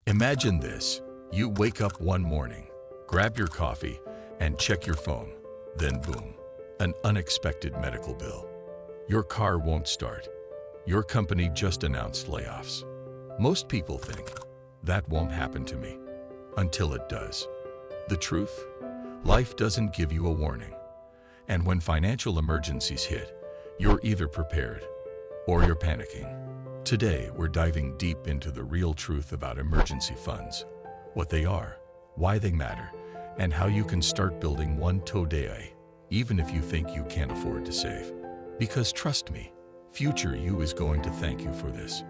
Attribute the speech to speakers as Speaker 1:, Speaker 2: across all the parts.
Speaker 1: Imagine this. You wake up one morning, grab your coffee, and check your phone. Then boom, an unexpected medical bill. Your car won't start. Your company just announced layoffs. Most people think, that won't happen to me, until it does. The truth? Life doesn't give you a warning. And when financial emergencies hit, you're either prepared or you're panicking. Today, we're diving deep into the real truth about emergency funds, what they are, why they matter, and how you can start building one today, even if you think you can't afford to save. Because trust me, future you is going to thank you for this.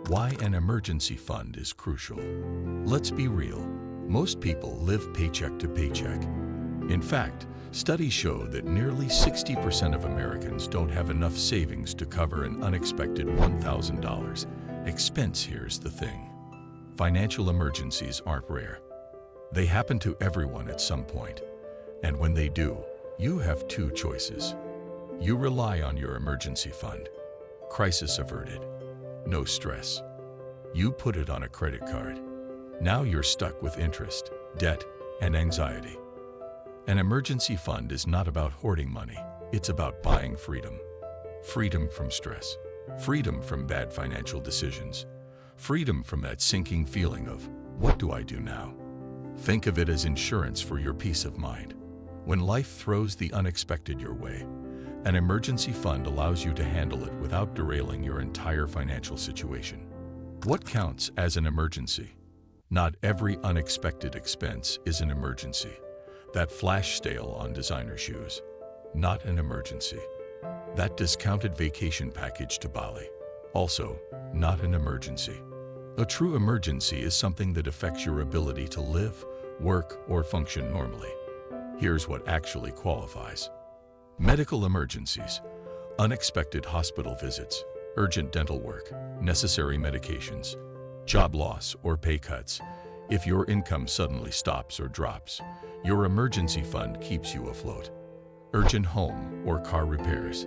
Speaker 1: Why an emergency fund is crucial. Let's be real. Most people live paycheck to paycheck. In fact, studies show that nearly 60% of Americans don't have enough savings to cover an unexpected $1,000 expense. Here's the thing. Financial emergencies aren't rare. They happen to everyone at some point. And when they do, you have two choices. You rely on your emergency fund. Crisis averted. No stress. You put it on a credit card. Now you're stuck with interest, debt, and anxiety. An emergency fund is not about hoarding money. It's about buying freedom. Freedom from stress. Freedom from bad financial decisions. Freedom from that sinking feeling of, what do I do now? Think of it as insurance for your peace of mind. When life throws the unexpected your way, an emergency fund allows you to handle it without derailing your entire financial situation. What counts as an emergency? Not every unexpected expense is an emergency. That flash sale on designer shoes, not an emergency. That discounted vacation package to Bali, also not an emergency. A true emergency is something that affects your ability to live, work, or function normally. Here's what actually qualifies. Medical emergencies, unexpected hospital visits, urgent dental work, necessary medications, job loss or pay cuts. If your income suddenly stops or drops, your emergency fund keeps you afloat. Urgent home or car repairs,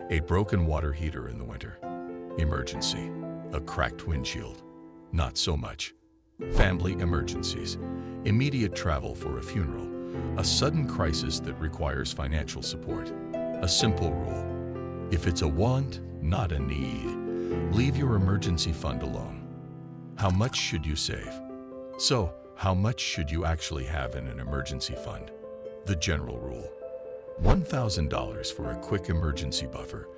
Speaker 1: a broken water heater in the winter. Emergency, a cracked windshield. Not so much. Family emergencies, immediate travel for a funeral, a sudden crisis that requires financial support. A simple rule. If it's a want, not a need, leave your emergency fund alone. How much should you save? So, how much should you actually have in an emergency fund? The general rule. $1,000 for a quick emergency buffer,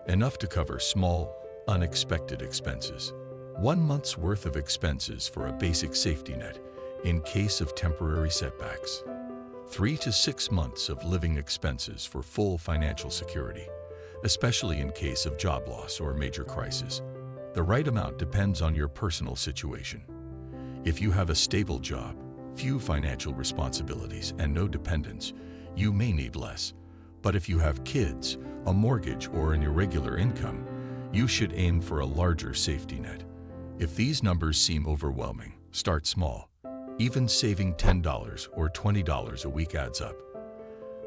Speaker 1: enough to cover small, unexpected expenses. 1 month's worth of expenses for a basic safety net in case of temporary setbacks. 3 to 6 months of living expenses for full financial security, especially in case of job loss or major crisis. The right amount depends on your personal situation. If you have a stable job, few financial responsibilities, and no dependents, you may need less. But if you have kids, a mortgage, or an irregular income, you should aim for a larger safety net. If these numbers seem overwhelming, start small. Even saving $10 or $20 a week adds up.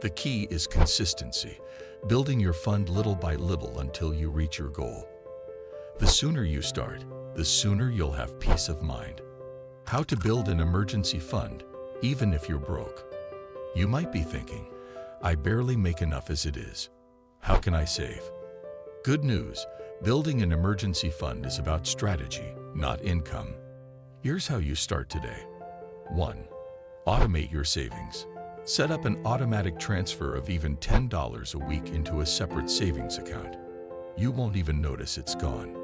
Speaker 1: The key is consistency, building your fund little by little until you reach your goal. The sooner you start, the sooner you'll have peace of mind. How to build an emergency fund, even if you're broke. You might be thinking, I barely make enough as it is. How can I save? Good news, building an emergency fund is about strategy, not income. Here's how you start today. 1. Automate your savings. Set up an automatic transfer of even $10 a week into a separate savings account. You won't even notice it's gone.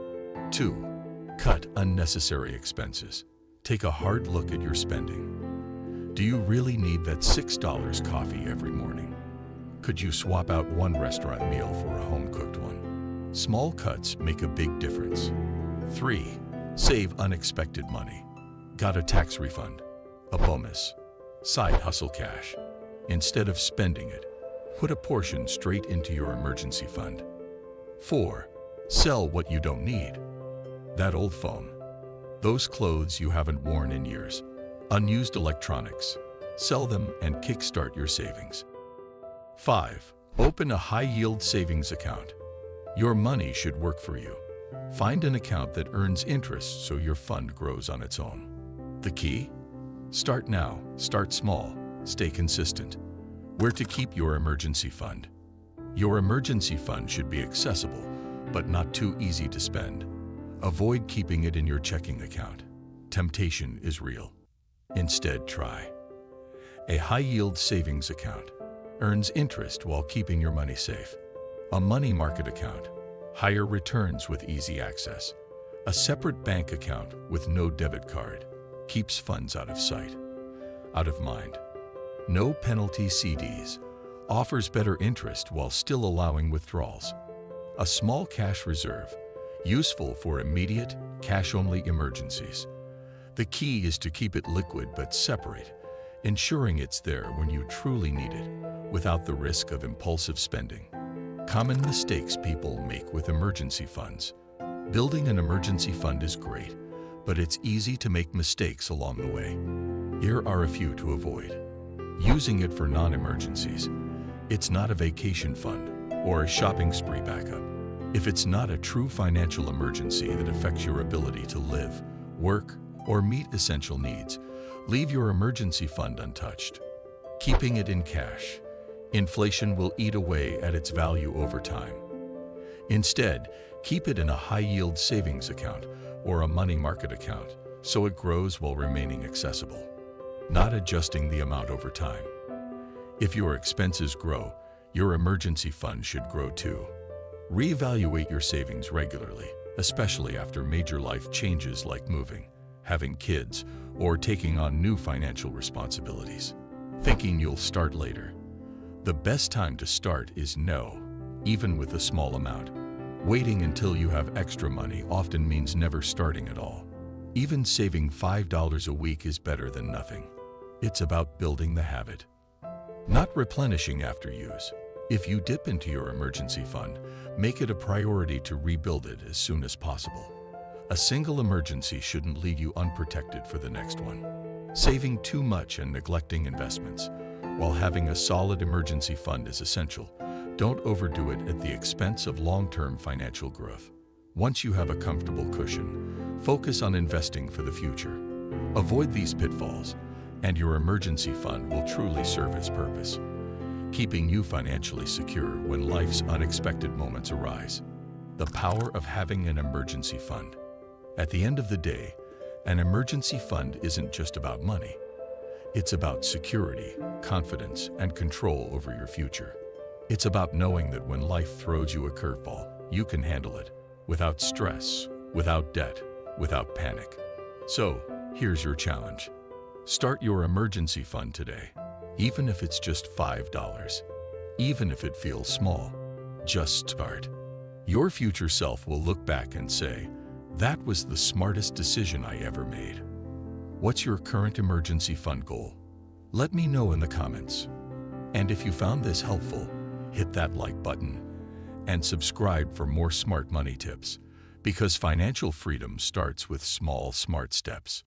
Speaker 1: 2. Cut unnecessary expenses. Take a hard look at your spending. Do you really need that $6 coffee every morning? Could you swap out one restaurant meal for a home-cooked one? Small cuts make a big difference. 3. Save unexpected money. Got a tax refund, a bonus, side hustle cash. Instead of spending it, put a portion straight into your emergency fund. 4. Sell what you don't need. That old phone, those clothes you haven't worn in years, unused electronics. Sell them and kickstart your savings. 5. Open a high-yield savings account. Your money should work for you. Find an account that earns interest so your fund grows on its own. The key? Start now, start small, stay consistent. Where to keep your emergency fund? Your emergency fund should be accessible, but not too easy to spend. Avoid keeping it in your checking account. Temptation is real. Instead, try a high-yield savings account. Earns interest while keeping your money safe. A money market account. Higher returns with easy access. A separate bank account with no debit card. Keeps funds out of sight, out of mind. No penalty CDs. Offers better interest while still allowing withdrawals. A small cash reserve. Useful for immediate, cash-only emergencies. The key is to keep it liquid but separate, ensuring it's there when you truly need it, without the risk of impulsive spending. Common mistakes people make with emergency funds. Building an emergency fund is great, but it's easy to make mistakes along the way. Here are a few to avoid. Using it for non-emergencies. It's not a vacation fund or a shopping spree backup. If it's not a true financial emergency that affects your ability to live, work, or meet essential needs, leave your emergency fund untouched. Keeping it in cash. Inflation will eat away at its value over time. Instead, keep it in a high-yield savings account or a money market account so it grows while remaining accessible, not adjusting the amount over time. If your expenses grow, your emergency fund should grow too. Reevaluate your savings regularly, especially after major life changes like moving, having kids, or taking on new financial responsibilities. Thinking you'll start later. The best time to start is now, even with a small amount. Waiting until you have extra money often means never starting at all. Even saving $5 a week is better than nothing. It's about building the habit, not replenishing after use. If you dip into your emergency fund, make it a priority to rebuild it as soon as possible. A single emergency shouldn't leave you unprotected for the next one. Saving too much and neglecting investments, while having a solid emergency fund is essential. Don't overdo it at the expense of long-term financial growth. Once you have a comfortable cushion, focus on investing for the future. Avoid these pitfalls, and your emergency fund will truly serve its purpose, keeping you financially secure when life's unexpected moments arise. The power of having an emergency fund. At the end of the day, an emergency fund isn't just about money. It's about security, confidence, and control over your future. It's about knowing that when life throws you a curveball, you can handle it without stress, without debt, without panic. So, here's your challenge. Start your emergency fund today, even if it's just $5. Even if it feels small, just start. Your future self will look back and say, "That was the smartest decision I ever made." What's your current emergency fund goal? Let me know in the comments. And if you found this helpful, hit that like button and subscribe for more smart money tips, because financial freedom starts with small, smart steps.